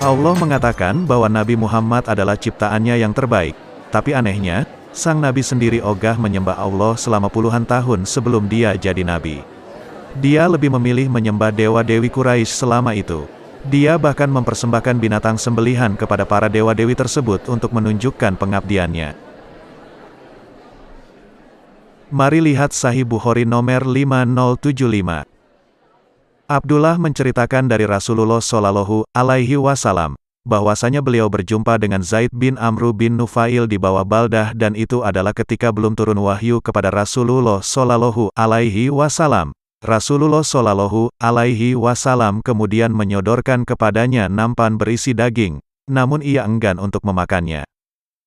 Allah mengatakan bahwa Nabi Muhammad adalah ciptaannya yang terbaik. Tapi anehnya, sang Nabi sendiri ogah menyembah Allah selama puluhan tahun sebelum dia jadi Nabi. Dia lebih memilih menyembah dewa-dewi Quraisy selama itu. Dia bahkan mempersembahkan binatang sembelihan kepada para dewa-dewi tersebut untuk menunjukkan pengabdiannya. Mari lihat Sahih Bukhari nomor 5075. Abdullah menceritakan dari Rasulullah Shallallahu Alaihi Wasallam, bahwasanya beliau berjumpa dengan Zaid bin Amru bin Nufail di bawah Baldah dan itu adalah ketika belum turun wahyu kepada Rasulullah Shallallahu Alaihi Wasallam. Rasulullah Shallallahu Alaihi Wasallam kemudian menyodorkan kepadanya nampan berisi daging, namun ia enggan untuk memakannya.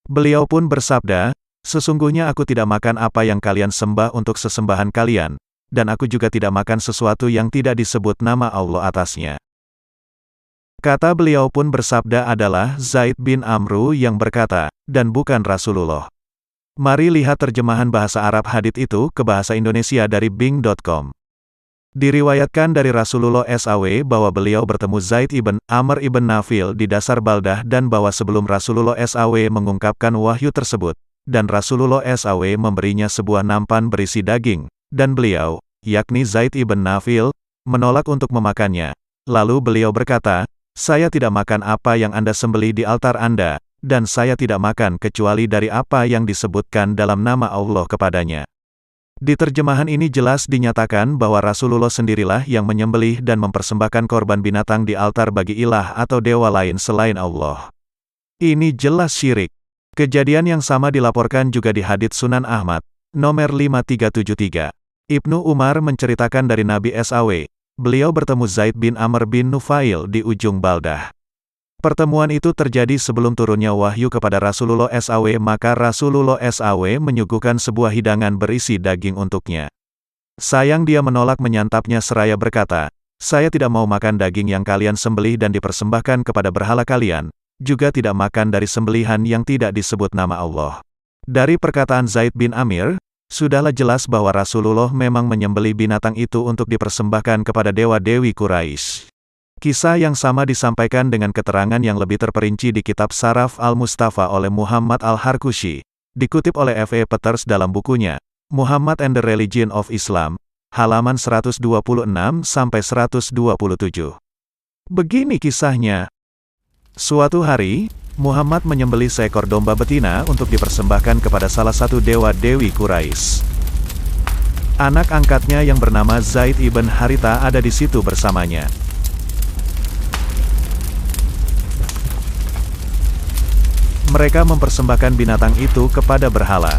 Beliau pun bersabda, sesungguhnya aku tidak makan apa yang kalian sembah untuk sesembahan kalian, dan aku juga tidak makan sesuatu yang tidak disebut nama Allah atasnya. Kata beliau pun bersabda adalah Zaid bin Amru yang berkata, dan bukan Rasulullah. Mari lihat terjemahan bahasa Arab hadits itu ke bahasa Indonesia dari bing.com. Diriwayatkan dari Rasulullah SAW bahwa beliau bertemu Zaid ibn Amr ibn Nafil di dasar Baldah dan bahwa sebelum Rasulullah SAW mengungkapkan wahyu tersebut, dan Rasulullah SAW memberinya sebuah nampan berisi daging, dan beliau, yakni Zaid ibn Nafil, menolak untuk memakannya. Lalu beliau berkata, saya tidak makan apa yang Anda sembelih di altar Anda, dan saya tidak makan kecuali dari apa yang disebutkan dalam nama Allah kepadanya. Di terjemahan ini jelas dinyatakan bahwa Rasulullah sendirilah yang menyembelih dan mempersembahkan korban binatang di altar bagi ilah atau dewa lain selain Allah. Ini jelas syirik. Kejadian yang sama dilaporkan juga di hadits Sunan Ahmad, nomor 5373. Ibnu Umar menceritakan dari Nabi SAW, beliau bertemu Zaid bin Amr bin Nufail di ujung Baldah. Pertemuan itu terjadi sebelum turunnya wahyu kepada Rasulullah SAW, maka Rasulullah SAW menyuguhkan sebuah hidangan berisi daging untuknya. Sayang dia menolak menyantapnya seraya berkata, saya tidak mau makan daging yang kalian sembelih dan dipersembahkan kepada berhala kalian, juga tidak makan dari sembelihan yang tidak disebut nama Allah. Dari perkataan Zaid bin Amir, sudahlah jelas bahwa Rasulullah memang menyembelih binatang itu untuk dipersembahkan kepada dewa-dewi Quraisy. Kisah yang sama disampaikan dengan keterangan yang lebih terperinci di kitab Saraf al-Mustafa oleh Muhammad al-Harkushi, dikutip oleh F.E. Peters dalam bukunya, Muhammad and the Religion of Islam, halaman 126-127. Begini kisahnya. Suatu hari, Muhammad menyembelih seekor domba betina untuk dipersembahkan kepada salah satu dewa-dewi Quraisy. Anak angkatnya yang bernama Zaid ibn Haritha ada di situ bersamanya. Mereka mempersembahkan binatang itu kepada berhala.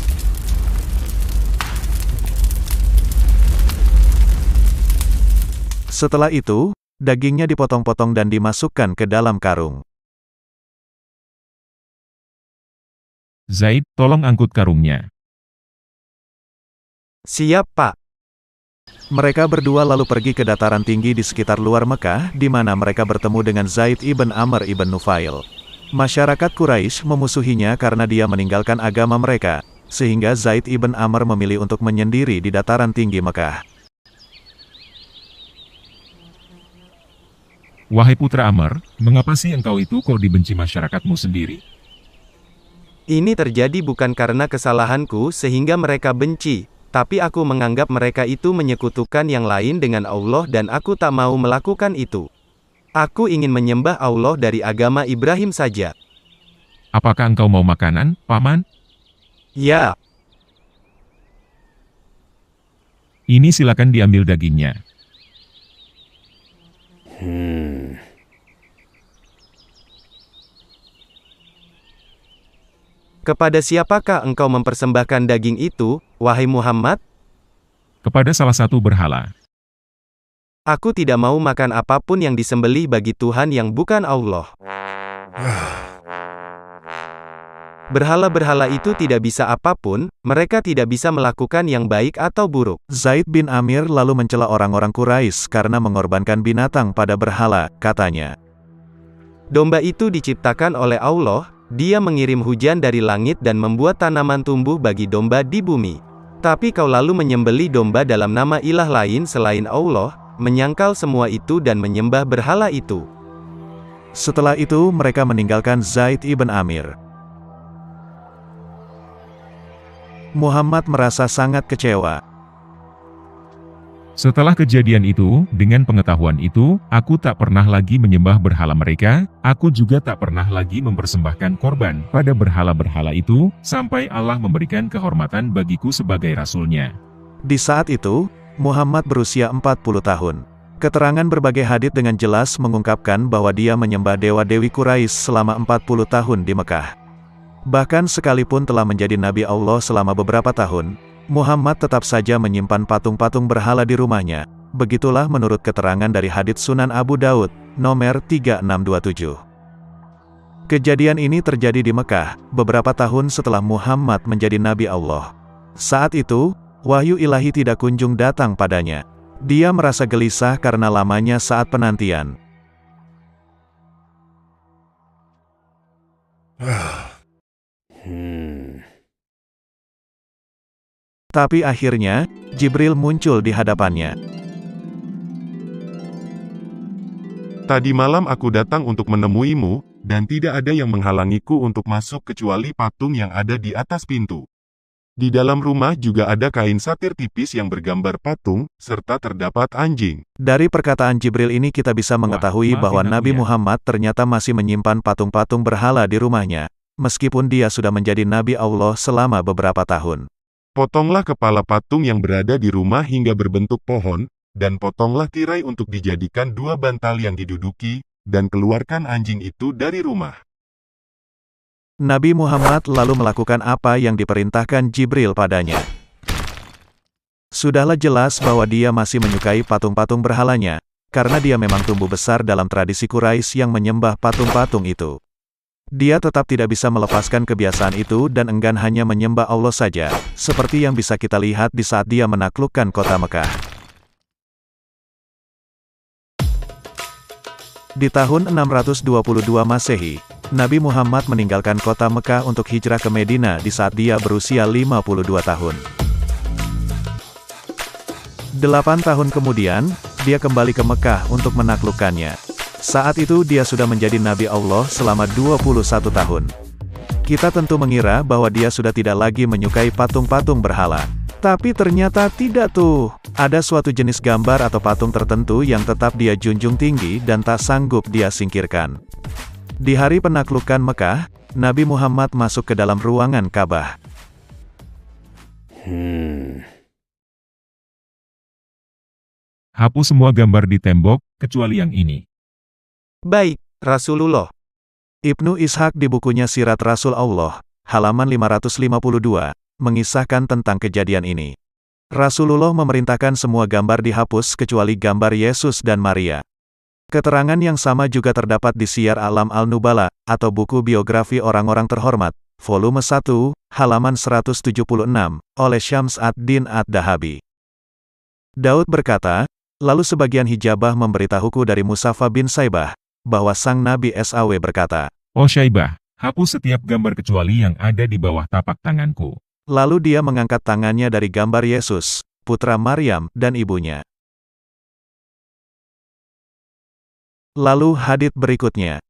Setelah itu, dagingnya dipotong-potong dan dimasukkan ke dalam karung. Zaid, tolong angkut karungnya. Siap, Pak. Mereka berdua lalu pergi ke dataran tinggi di sekitar luar Mekah, di mana mereka bertemu dengan Zaid ibn Amr ibn Nufail. Masyarakat Quraisy memusuhinya karena dia meninggalkan agama mereka, sehingga Zaid ibn Amr memilih untuk menyendiri di dataran tinggi Mekah. Wahai putra Amr, mengapa sih engkau itu kok dibenci masyarakatmu sendiri? Ini terjadi bukan karena kesalahanku sehingga mereka benci, tapi aku menganggap mereka itu menyekutukan yang lain dengan Allah dan aku tak mau melakukan itu. Aku ingin menyembah Allah dari agama Ibrahim saja. Apakah engkau mau makanan, Paman? Ya. Ini silakan diambil dagingnya. Kepada siapakah engkau mempersembahkan daging itu, wahai Muhammad? Kepada salah satu berhala. Aku tidak mau makan apapun yang disembelih bagi Tuhan yang bukan Allah. Berhala-berhala itu tidak bisa apapun, mereka tidak bisa melakukan yang baik atau buruk. Zaid bin Amir lalu mencela orang-orang Quraisy karena mengorbankan binatang pada berhala, katanya. Domba itu diciptakan oleh Allah, Dia mengirim hujan dari langit dan membuat tanaman tumbuh bagi domba di bumi. Tapi kau lalu menyembelih domba dalam nama ilah lain selain Allah, menyangkal semua itu dan menyembah berhala itu. Setelah itu mereka meninggalkan Zaid ibn Amir. Muhammad merasa sangat kecewa. Setelah kejadian itu, dengan pengetahuan itu, aku tak pernah lagi menyembah berhala mereka, aku juga tak pernah lagi mempersembahkan korban pada berhala-berhala itu, sampai Allah memberikan kehormatan bagiku sebagai Rasul-Nya. Di saat itu, Muhammad berusia 40 tahun. Keterangan berbagai hadits dengan jelas mengungkapkan bahwa dia menyembah dewa-dewi Quraisy selama 40 tahun di Mekah. Bahkan sekalipun telah menjadi Nabi Allah selama beberapa tahun, Muhammad tetap saja menyimpan patung-patung berhala di rumahnya. Begitulah menurut keterangan dari hadits Sunan Abu Daud, nomor 3627. Kejadian ini terjadi di Mekah, beberapa tahun setelah Muhammad menjadi Nabi Allah. Saat itu, wahyu ilahi tidak kunjung datang padanya. Dia merasa gelisah karena lamanya saat penantian. Tapi akhirnya, Jibril muncul di hadapannya. Tadi malam aku datang untuk menemuimu, dan tidak ada yang menghalangiku untuk masuk kecuali patung yang ada di atas pintu. Di dalam rumah juga ada kain satir tipis yang bergambar patung, serta terdapat anjing. Dari perkataan Jibril ini kita bisa mengetahui bahwa Nabi Muhammad ternyata masih menyimpan patung-patung berhala di rumahnya, meskipun dia sudah menjadi Nabi Allah selama beberapa tahun. Potonglah kepala patung yang berada di rumah hingga berbentuk pohon, dan potonglah tirai untuk dijadikan 2 bantal yang diduduki, dan keluarkan anjing itu dari rumah. Nabi Muhammad lalu melakukan apa yang diperintahkan Jibril padanya. Sudahlah jelas bahwa dia masih menyukai patung-patung berhalanya, karena dia memang tumbuh besar dalam tradisi Quraisy yang menyembah patung-patung itu. Dia tetap tidak bisa melepaskan kebiasaan itu dan enggan hanya menyembah Allah saja, seperti yang bisa kita lihat di saat dia menaklukkan kota Mekah. Di tahun 622 Masehi, Nabi Muhammad meninggalkan kota Mekah untuk hijrah ke Medina di saat dia berusia 52 tahun. 8 tahun kemudian, dia kembali ke Mekah untuk menaklukkannya. Saat itu dia sudah menjadi Nabi Allah selama 21 tahun. Kita tentu mengira bahwa dia sudah tidak lagi menyukai patung-patung berhala. Tapi ternyata tidak tuh. Ada suatu jenis gambar atau patung tertentu yang tetap dia junjung tinggi dan tak sanggup dia singkirkan. Di hari penaklukan Mekah, Nabi Muhammad masuk ke dalam ruangan Ka'bah. Hapus semua gambar di tembok, kecuali yang ini. Baik, Rasulullah. Ibnu Ishaq di bukunya Sirat Rasul Allah, halaman 552, mengisahkan tentang kejadian ini. Rasulullah memerintahkan semua gambar dihapus kecuali gambar Yesus dan Maria. Keterangan yang sama juga terdapat di Siyar A'lam Al-Nubala, atau buku biografi orang-orang terhormat, volume 1, halaman 176, oleh Syams ad-Din ad-Dahabi. Daud berkata, lalu sebagian hijabah memberitahuku dari Musafa bin Saibah, bahwa sang Nabi SAW berkata, "Oh Syaibah, hapus setiap gambar kecuali yang ada di bawah tapak tanganku." Lalu dia mengangkat tangannya dari gambar Yesus, putra Maryam, dan ibunya. Lalu hadits berikutnya.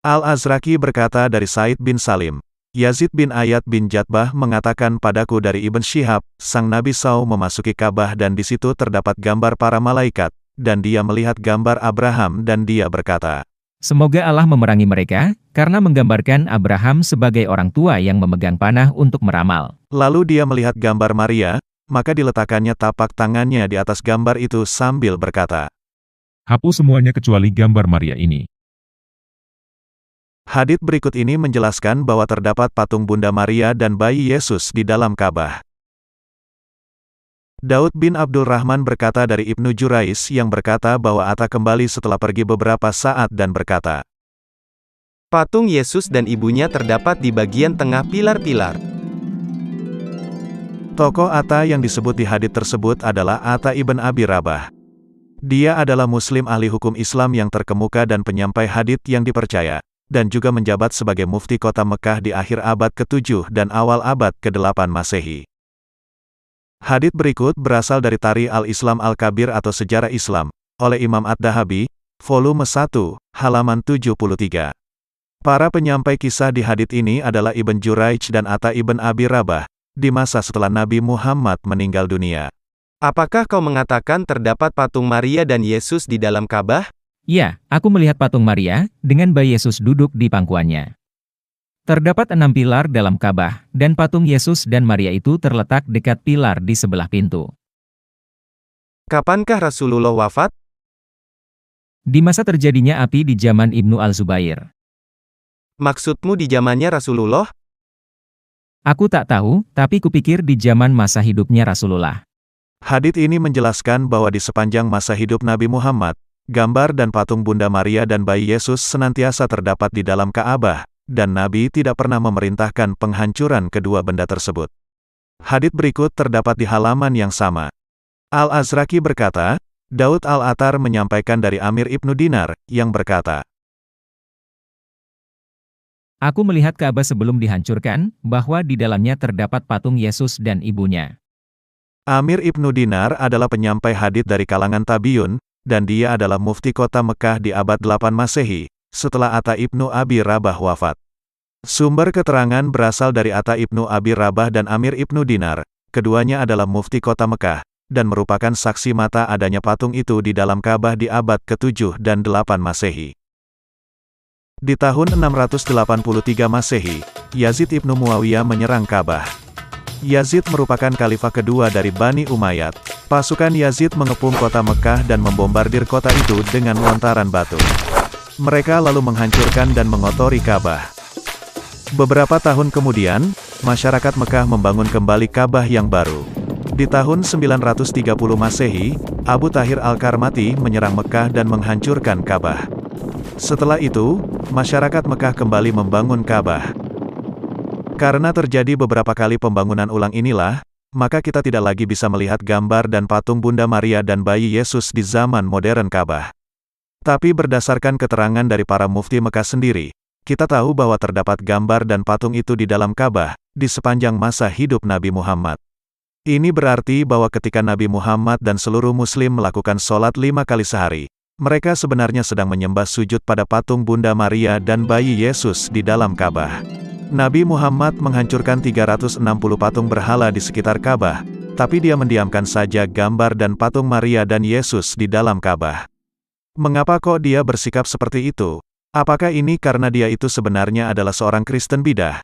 Al-Azraqi berkata dari Said bin Salim, Yazid bin Ayad bin Jatbah mengatakan padaku dari Ibn Syihab, sang Nabi SAW memasuki Ka'bah dan di situ terdapat gambar para malaikat, dan dia melihat gambar Abraham dan dia berkata, "Semoga Allah memerangi mereka, karena menggambarkan Abraham sebagai orang tua yang memegang panah untuk meramal." Lalu dia melihat gambar Maria, maka diletakkannya tapak tangannya di atas gambar itu sambil berkata, "Hapus semuanya kecuali gambar Maria ini." Hadits berikut ini menjelaskan bahwa terdapat patung Bunda Maria dan bayi Yesus di dalam Ka'bah. Daud bin Abdul Rahman berkata dari Ibnu Jurais yang berkata bahwa Atta kembali setelah pergi beberapa saat dan berkata, Patung Yesus dan ibunya terdapat di bagian tengah pilar-pilar. Tokoh Atta yang disebut di hadits tersebut adalah Atta ibn Abi Rabah. Dia adalah muslim ahli hukum Islam yang terkemuka dan penyampai hadits yang dipercaya, dan juga menjabat sebagai mufti kota Mekah di akhir abad ke-7 dan awal abad ke-8 Masehi. Hadits berikut berasal dari Tarikh al-Islam al-Kabir atau Sejarah Islam, oleh Imam ad-Dahabi, volume 1, halaman 73. Para penyampai kisah di hadits ini adalah Ibn Juraij dan Atta ibn Abi Rabah, di masa setelah Nabi Muhammad meninggal dunia. Apakah kau mengatakan terdapat patung Maria dan Yesus di dalam Ka'bah? Ya, aku melihat patung Maria, dengan bayi Yesus duduk di pangkuannya. Terdapat 6 pilar dalam Ka'bah, dan patung Yesus dan Maria itu terletak dekat pilar di sebelah pintu. Kapankah Rasulullah wafat? Di masa terjadinya api di zaman Ibnu Al-Zubair. Maksudmu di zamannya Rasulullah? Aku tak tahu, tapi kupikir di zaman masa hidupnya Rasulullah. Hadits ini menjelaskan bahwa di sepanjang masa hidup Nabi Muhammad, gambar dan patung Bunda Maria dan bayi Yesus senantiasa terdapat di dalam Ka'bah, dan Nabi tidak pernah memerintahkan penghancuran kedua benda tersebut. Hadits berikut terdapat di halaman yang sama. Al-Azraqi berkata, Daud Al-Attar menyampaikan dari Amir ibnu Dinar, yang berkata, Aku melihat Ka'bah sebelum dihancurkan, bahwa di dalamnya terdapat patung Yesus dan ibunya. Amir ibnu Dinar adalah penyampai hadits dari kalangan tabiun, dan dia adalah mufti kota Mekah di abad 8 Masehi, setelah Atta ibnu Abi Rabah wafat. Sumber keterangan berasal dari Atta ibnu Abi Rabah dan Amir ibnu Dinar, keduanya adalah mufti kota Mekah, dan merupakan saksi mata adanya patung itu di dalam Ka'bah di abad ke-7 dan 8 Masehi. Di tahun 683 Masehi, Yazid ibnu Muawiyah menyerang Ka'bah. Yazid merupakan khalifah kedua dari Bani Umayyad. Pasukan Yazid mengepung kota Mekah dan membombardir kota itu dengan lontaran batu. Mereka lalu menghancurkan dan mengotori Ka'bah. Beberapa tahun kemudian, masyarakat Mekah membangun kembali Ka'bah yang baru. Di tahun 930 Masehi, Abu Tahir Al-Karmati menyerang Mekah dan menghancurkan Ka'bah. Setelah itu, masyarakat Mekah kembali membangun Ka'bah. Karena terjadi beberapa kali pembangunan ulang inilah, maka kita tidak lagi bisa melihat gambar dan patung Bunda Maria dan bayi Yesus di zaman modern Ka'bah. Tapi berdasarkan keterangan dari para mufti Mekah sendiri, kita tahu bahwa terdapat gambar dan patung itu di dalam Ka'bah, di sepanjang masa hidup Nabi Muhammad. Ini berarti bahwa ketika Nabi Muhammad dan seluruh muslim melakukan sholat 5 kali sehari, mereka sebenarnya sedang menyembah sujud pada patung Bunda Maria dan bayi Yesus di dalam Ka'bah. Nabi Muhammad menghancurkan 360 patung berhala di sekitar Ka'bah, tapi dia mendiamkan saja gambar dan patung Maria dan Yesus di dalam Ka'bah. Mengapa kok dia bersikap seperti itu? Apakah ini karena dia itu sebenarnya adalah seorang Kristen bidah?